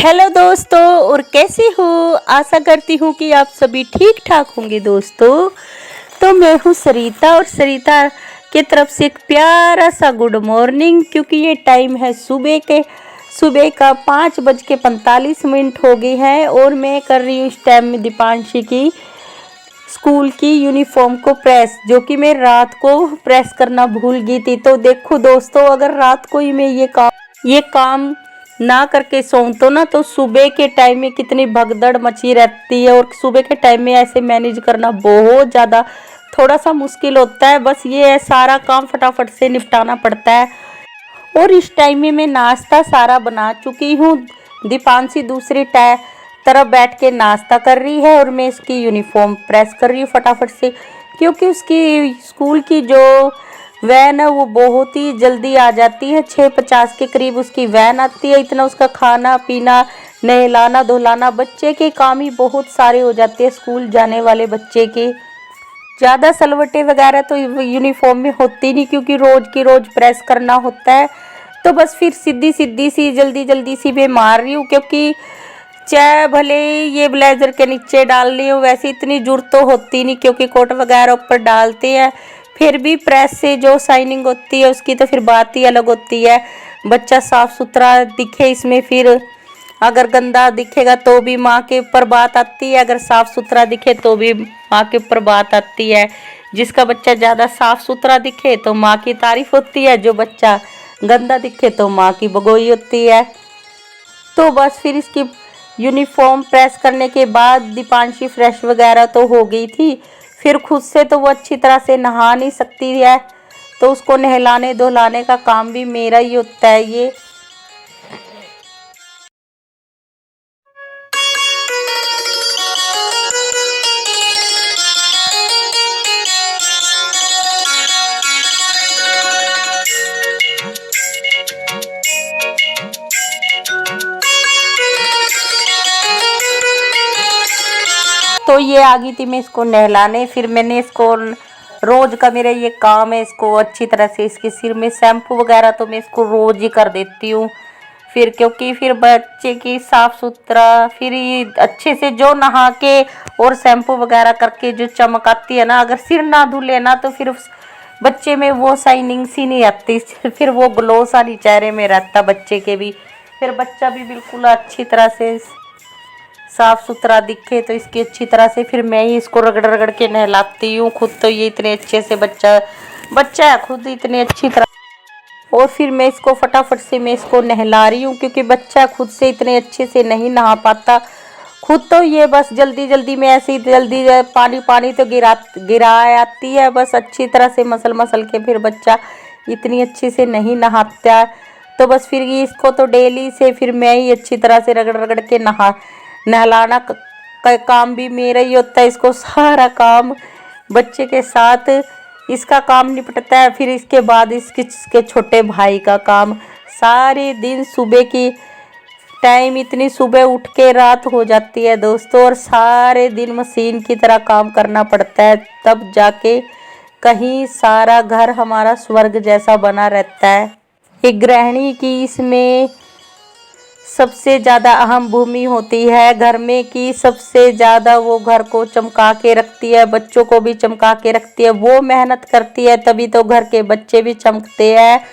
Hello दोस्तों, और कैसे हो। आशा करती हूँ कि आप सभी ठीक ठाक होंगे दोस्तों। तो मैं हूँ सरिता, और सरिता की तरफ से एक प्यारा सा गुड मॉर्निंग, क्योंकि ये टाइम है सुबह का 5:45 हो गई है। और मैं कर रही हूँ इस टाइम में दीपांशी की स्कूल की यूनिफॉर्म को प्रेस, जो कि मैं रात को प्रेस करना भूल गई थी। तो देखो दोस्तों, अगर रात को ही मैं ये काम ना करके सोऊं तो ना, तो सुबह के टाइम में कितनी भगदड़ मची रहती है। और सुबह के टाइम में ऐसे मैनेज करना बहुत ज़्यादा थोड़ा सा मुश्किल होता है। बस ये है, सारा काम फटाफट से निपटाना पड़ता है। और इस टाइम में मैं नाश्ता सारा बना चुकी हूँ। दीपांशी दूसरी तरफ बैठ के नाश्ता कर रही है, और मैं इसकी यूनिफॉर्म प्रेस कर रही हूँ फटाफट से, क्योंकि उसकी स्कूल की जो वैन है वो बहुत ही जल्दी आ जाती है। 6:50 के करीब उसकी वैन आती है। इतना उसका खाना पीना, नहलाना धुलाना, बच्चे के काम ही बहुत सारे हो जाते हैं स्कूल जाने वाले बच्चे के। ज़्यादा सलवटे वगैरह तो यूनिफॉर्म में होती नहीं, क्योंकि रोज़ की रोज़ प्रेस करना होता है। तो बस फिर सीधी सीधी सी जल्दी जल्दी सी मैं मार रही हूँ, क्योंकि चाहे भले ये ब्लेजर के नीचे डालनी हो, वैसे इतनी जरूरत तो होती नहीं, क्योंकि कोट वगैरह ऊपर डालते हैं। फिर भी प्रेस से जो शाइनिंग होती है उसकी तो फिर बात ही अलग होती है। बच्चा साफ सुथरा दिखे इसमें, फिर अगर गंदा दिखेगा तो भी माँ के ऊपर बात आती है, अगर साफ सुथरा दिखे तो भी माँ के ऊपर बात आती है। जिसका बच्चा ज़्यादा साफ सुथरा दिखे तो माँ की तारीफ होती है, जो बच्चा गंदा दिखे तो माँ की बगोई होती है। तो बस फिर इसकी यूनिफॉर्म प्रेस करने के बाद दीपांशी फ्रेश वगैरह तो हो गई थी। फिर खुद से तो वो अच्छी तरह से नहा नहीं सकती है, तो उसको नहलाने धुलाने का काम भी मेरा ही होता है ये। तो ये आ गई थी मैं इसको नहलाने। फिर मैंने इसको, रोज का मेरा ये काम है, इसको अच्छी तरह से इसके सिर में शैम्पू वगैरह तो मैं इसको रोज ही कर देती हूँ। फिर क्योंकि फिर बच्चे की साफ सुथरा, फिर ये अच्छे से जो नहा के और शैम्पू वगैरह करके जो चमक आती है ना, अगर सिर ना धुले ना तो फिर उस बच्चे में वो शाइनिंग सी नहीं आती, फिर वो ग्लो सा नहीं चेहरे में रहता बच्चे के भी। फिर बच्चा भी बिल्कुल अच्छी तरह से साफ सुथरा दिखे, तो इसकी अच्छी तरह से फिर मैं ही इसको रगड़ रगड़ के नहलाती हूँ। खुद तो ये इतने अच्छे से बच्चा है खुद इतने अच्छी तरह। और फिर मैं इसको फटाफट से मैं इसको नहला रही हूँ, क्योंकि बच्चा खुद से इतने अच्छे से नहीं नहा पाता। खुद तो ये बस जल्दी जल्दी में ऐसे ही जल्दी पानी पानी तो गिरा आती है, बस अच्छी तरह से मसल मसल के फिर बच्चा इतनी अच्छे से नहीं नहाता। तो बस फिर ये इसको तो डेली से फिर मैं ही अच्छी तरह से रगड़ रगड़ के नहलाना का काम भी मेरा ही होता है। इसको सारा काम बच्चे के साथ इसका काम निपटता है। फिर इसके बाद इसके छोटे भाई का काम। सारे दिन सुबह की टाइम इतनी सुबह उठ के रात हो जाती है दोस्तों, और सारे दिन मशीन की तरह काम करना पड़ता है, तब जाके कहीं सारा घर हमारा स्वर्ग जैसा बना रहता है। एक गृहिणी की इसमें सबसे ज़्यादा अहम भूमि होती है घर में, कि सबसे ज़्यादा वो घर को चमका के रखती है, बच्चों को भी चमका के रखती है। वो मेहनत करती है तभी तो घर के बच्चे भी चमकते हैं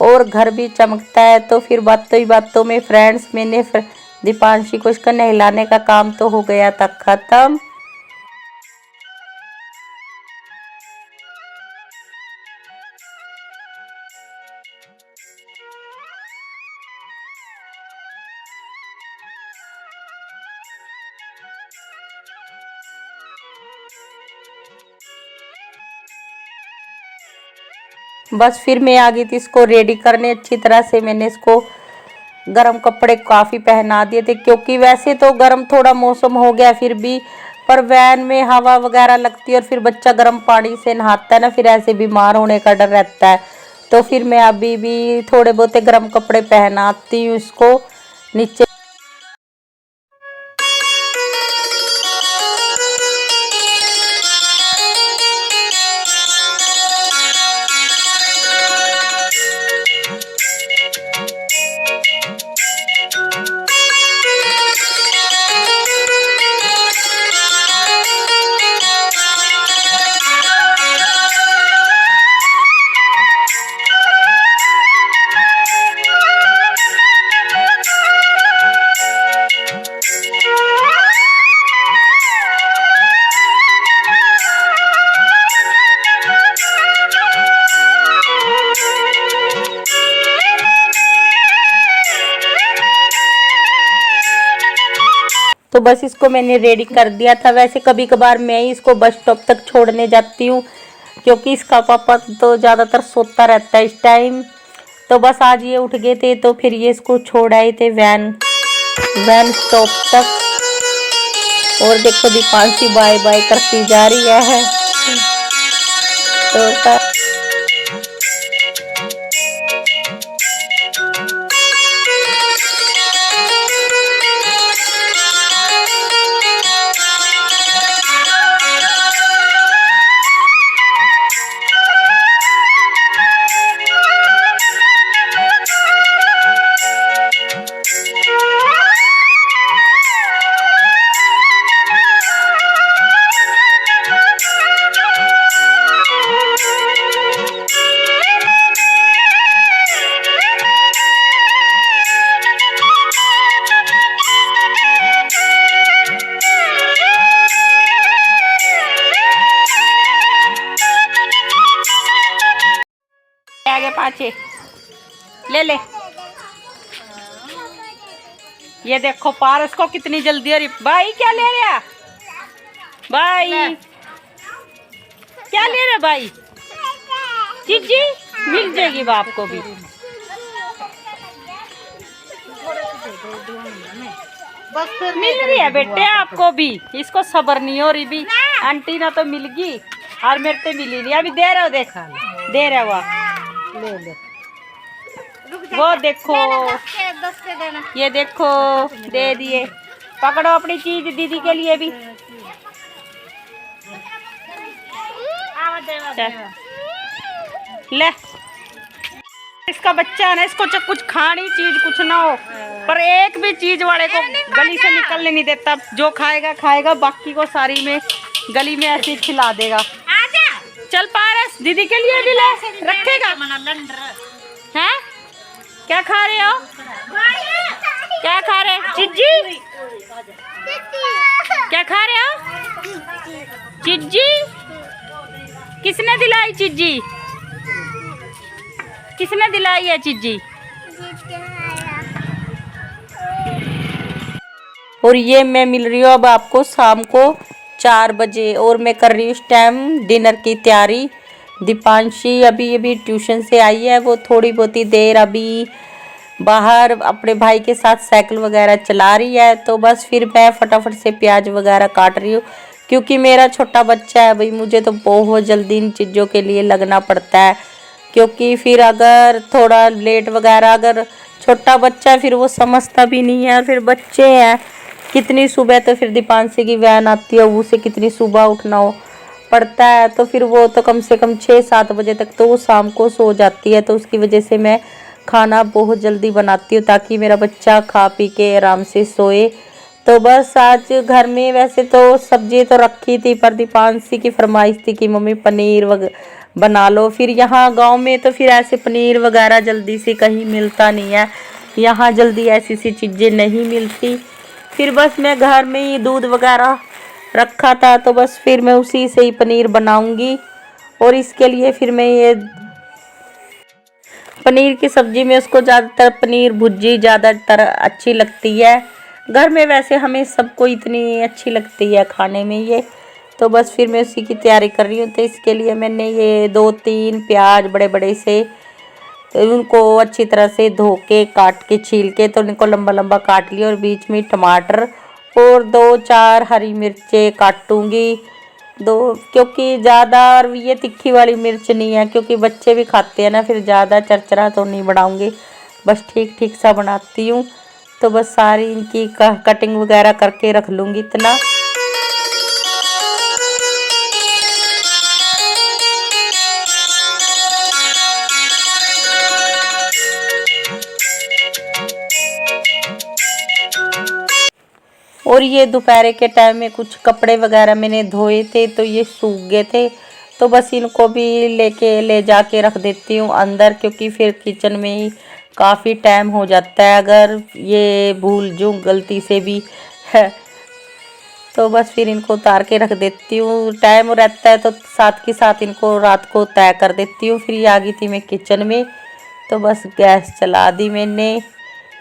और घर भी चमकता है। तो फिर बातों ही बातों में फ्रेंड्स, मैंने दीपांशी को इसका नहलाने का काम तो हो गया था ख़त्म। बस फिर मैं आ गई थी इसको रेडी करने। अच्छी तरह से मैंने इसको गर्म कपड़े काफ़ी पहना दिए थे, क्योंकि वैसे तो गर्म थोड़ा मौसम हो गया फिर भी, पर वैन में हवा वगैरह लगती है और फिर बच्चा गर्म पानी से नहाता है ना, फिर ऐसे बीमार होने का डर रहता है। तो फिर मैं अभी भी थोड़े बहुत गर्म कपड़े पहनाती हूँ इसको नीचे। तो बस इसको मैंने रेडी कर दिया था। वैसे कभी कभार मैं ही इसको बस स्टॉप तक छोड़ने जाती हूँ, क्योंकि इसका पापा तो ज़्यादातर सोता रहता है इस टाइम। तो बस आज ये उठ गए थे तो फिर ये इसको छोड़ आए थे वैन स्टॉप तक। और देखो दीपांशी बाय बाय करती जा रही है। तो आगे पाछे ले ले। ये देखो पारस को कितनी जल्दी। अरे भाई क्या ले रहा भाई, क्या ले रहे भाई? चीजी मिल जाएगी बाप को भी। मिल रही है बेटे आपको भी, इसको सब्र नहीं हो रही भी। आंटी ना तो मिल गई और मेरे से मिली नहीं। अभी दे रहे हो, देखा दे रहे हो ले ले। वो देखो ये देखो दे दिए। पकड़ो अपनी चीज दीदी के लिए भी। ले इसका बच्चा है ना, इसको कुछ खानी चीज कुछ ना हो, पर एक भी चीज वाले को गली से निकलने नहीं देता। जो खाएगा खाएगा, बाकी को सारी में गली में ऐसे खिला देगा। चल पारस दीदी के लिए भी ले रखेगा। हैं क्या खा रहे हो? क्या खा रहे चिज्जी? क्या खा रहे हो? चिज्जी किसने दिलाई? चिज्जी किसने दिलाई है? चिज्जी। और ये मैं मिल रही हूँ अब आपको शाम को 4 बजे, और मैं कर रही हूँ इस टाइम डिनर की तैयारी। दीपांशी अभी ट्यूशन से आई है। वो थोड़ी बहुत ही देर अभी बाहर अपने भाई के साथ साइकिल वगैरह चला रही है। तो बस फिर मैं फटाफट से प्याज वगैरह काट रही हूँ, क्योंकि मेरा छोटा बच्चा है भाई, मुझे तो बहुत जल्दी इन चीज़ों के लिए लगना पड़ता है। क्योंकि फिर अगर थोड़ा लेट वगैरह, अगर छोटा बच्चा है फिर वो समझता भी नहीं है। फिर बच्चे हैं कितनी सुबह, तो फिर दीपांशी की वैन आती है, उसे कितनी सुबह उठना हो पड़ता है। तो फिर वो तो कम से कम 6-7 बजे तक तो वो शाम को सो जाती है। तो उसकी वजह से मैं खाना बहुत जल्दी बनाती हूँ, ताकि मेरा बच्चा खा पी के आराम से सोए। तो बस आज घर में वैसे तो सब्जी तो रखी थी, पर दीपांशी की फरमाइश थी कि मम्मी पनीर बना लो। फिर यहाँ गांव में तो फिर ऐसे पनीर वगैरह जल्दी से कहीं मिलता नहीं है, यहाँ जल्दी ऐसी सी चीज़ें नहीं मिलती। फिर बस मैं घर में ही दूध वगैरह रखा था, तो बस फिर मैं उसी से ही पनीर बनाऊंगी। और इसके लिए फिर मैं ये पनीर की सब्ज़ी में उसको ज़्यादातर पनीर भुर्जी ज़्यादातर अच्छी लगती है। घर में वैसे हमें सबको इतनी अच्छी लगती है खाने में ये। तो बस फिर मैं उसी की तैयारी कर रही हूँ। तो इसके लिए मैंने ये 2-3 प्याज बड़े बड़े से, तो उनको अच्छी तरह से धो के काट के छील के तो उनको लंबा लंबा काट लिया। और बीच में टमाटर और 2-4 हरी मिर्चें काटूंगी, क्योंकि ज़्यादा और ये तीखी वाली मिर्च नहीं है, क्योंकि बच्चे भी खाते हैं ना, फिर ज़्यादा चरचरा तो नहीं बनाऊंगी, बस ठीक ठीक सा बनाती हूँ। तो बस सारी इनकी कटिंग वगैरह करके रख लूँगी इतना। और ये दोपहर के टाइम में कुछ कपड़े वगैरह मैंने धोए थे, तो ये सूख गए थे। तो बस इनको भी ले जाके रख देती हूँ अंदर, क्योंकि फिर किचन में ही काफ़ी टाइम हो जाता है अगर ये भूल जाऊँ गलती से भी है। तो बस फिर इनको उतार के रख देती हूँ। टाइम रहता है तो साथ के साथ इनको रात को तय कर देती हूँ। फिर ये आ गई थी मैं किचन में, तो बस गैस चला दी मैंने।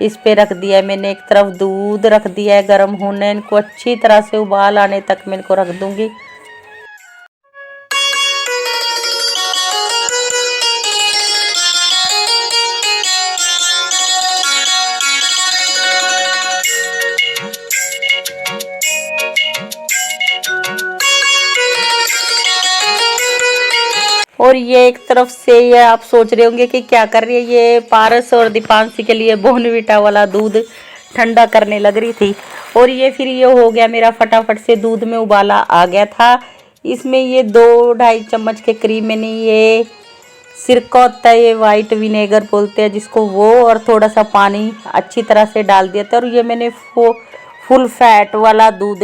इस पे रख दिया है मैंने। एक तरफ दूध रख दिया है गर्म होने, इनको अच्छी तरह से उबाल आने तक मैं इनको रख दूंगी। और ये एक तरफ से ये आप सोच रहे होंगे कि क्या कर रही है, ये पारस और दीपांशी के लिए बॉर्नवीटा वाला दूध ठंडा करने लग रही थी। और ये फिर ये हो गया मेरा, फटाफट से दूध में उबाला आ गया था। इसमें ये 2-2.5 चम्मच के करीब मैंने ये सिरका होता है, ये वाइट विनेगर बोलते हैं जिसको, वो और थोड़ा सा पानी अच्छी तरह से डाल दिया था। और ये मैंने फुल फैट वाला दूध,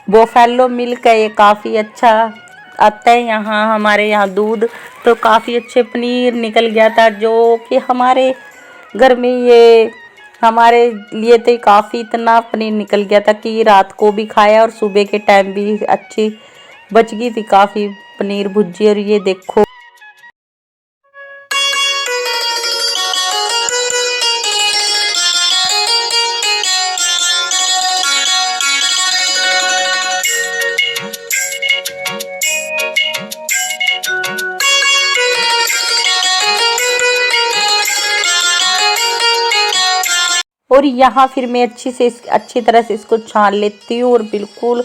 बोफेलो मिल्क है, ये काफ़ी अच्छा आता है यहाँ हमारे यहाँ दूध। तो काफ़ी अच्छे पनीर निकल गया था, जो कि हमारे घर में ये हमारे लिए तो काफ़ी इतना पनीर निकल गया था कि रात को भी खाया और सुबह के टाइम भी अच्छी बच गई थी काफ़ी पनीर भुर्जी। और ये देखो और यहाँ फिर मैं अच्छी तरह से इसको छान लेती हूँ। और बिल्कुल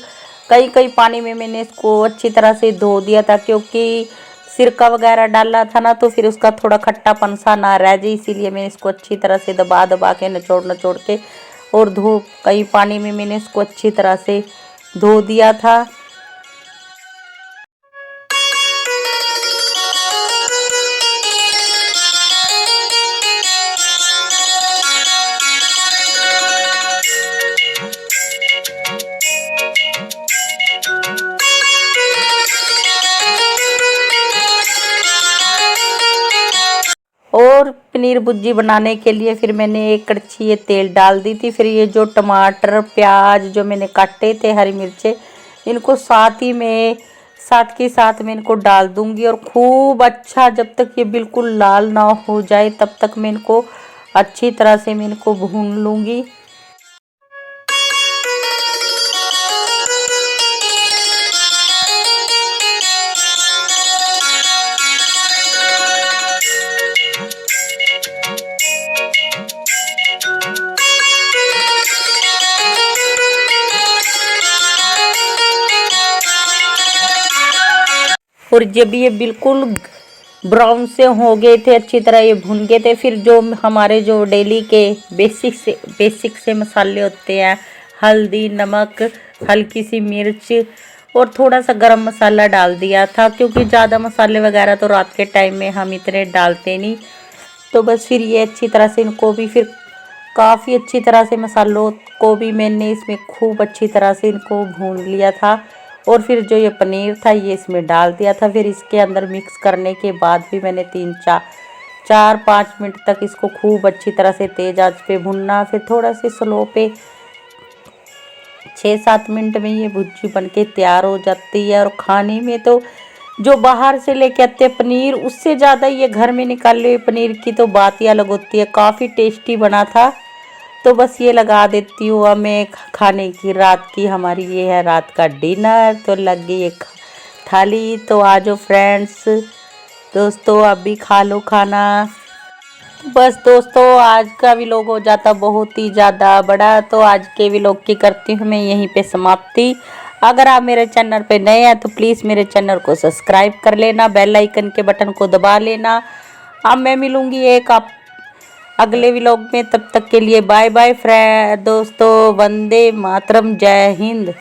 कई पानी में मैंने इसको अच्छी तरह से धो दिया था, क्योंकि सिरका वगैरह डाला था ना, तो फिर उसका थोड़ा खट्टापन सा ना रह जाए, इसीलिए मैंने इसको अच्छी तरह से दबा के निचोड़ के और कई पानी में मैंने इसको अच्छी तरह से धो दिया था। और पनीर भुर्जी बनाने के लिए फिर मैंने एक कड़छी ये तेल डाल दी थी। फिर ये जो टमाटर प्याज जो मैंने काटे थे, हरी मिर्चें, इनको साथ के साथ मैं इनको डाल दूंगी। और खूब अच्छा जब तक ये बिल्कुल लाल ना हो जाए तब तक मैं इनको अच्छी तरह से मैं इनको भून लूँगी। और जब ये बिल्कुल ब्राउन से हो गए थे, अच्छी तरह ये भुन गए थे, फिर जो हमारे जो डेली के बेसिक से मसाले होते हैं, हल्दी, नमक, हल्की सी मिर्च और थोड़ा सा गरम मसाला डाल दिया था, क्योंकि ज़्यादा मसाले वगैरह तो रात के टाइम में हम इतने डालते नहीं। तो बस फिर ये अच्छी तरह से इनको भी फिर काफ़ी अच्छी तरह से मसालों को भी मैंने इसमें खूब अच्छी तरह से इनको भून लिया था। और फिर जो ये पनीर था ये इसमें डाल दिया था। फिर इसके अंदर मिक्स करने के बाद भी मैंने 4-5 मिनट तक इसको खूब अच्छी तरह से तेज़ आंच पे भुनना। फिर थोड़ा से स्लो पे 6-7 मिनट में ये भुर्जी बनके तैयार हो जाती है। और खाने में तो जो बाहर से लेके आते हैं पनीर, उससे ज़्यादा ये घर में निकाले हुए पनीर की तो बात ही अलग होती है। काफ़ी टेस्टी बना था। तो बस ये लगा देती हूँ अब मैं खाने की। रात की हमारी ये है रात का डिनर। तो लग गई एक थाली। तो आ जाओ फ्रेंड्स, दोस्तों, अब भी खा लो खाना। बस दोस्तों, आज का व्लॉग हो जाता बहुत ही ज़्यादा बड़ा, तो आज के व्लॉग की करती हूँ मैं यहीं पे समाप्ति। अगर आप मेरे चैनल पे नए हैं तो प्लीज़ मेरे चैनल को सब्सक्राइब कर लेना, बेल आइकन के बटन को दबा लेना। अब मैं मिलूँगी एक आप अगले व्लॉग में, तब तक के लिए बाय बाय फ्रेंड दोस्तों, वंदे मातरम, जय हिंद।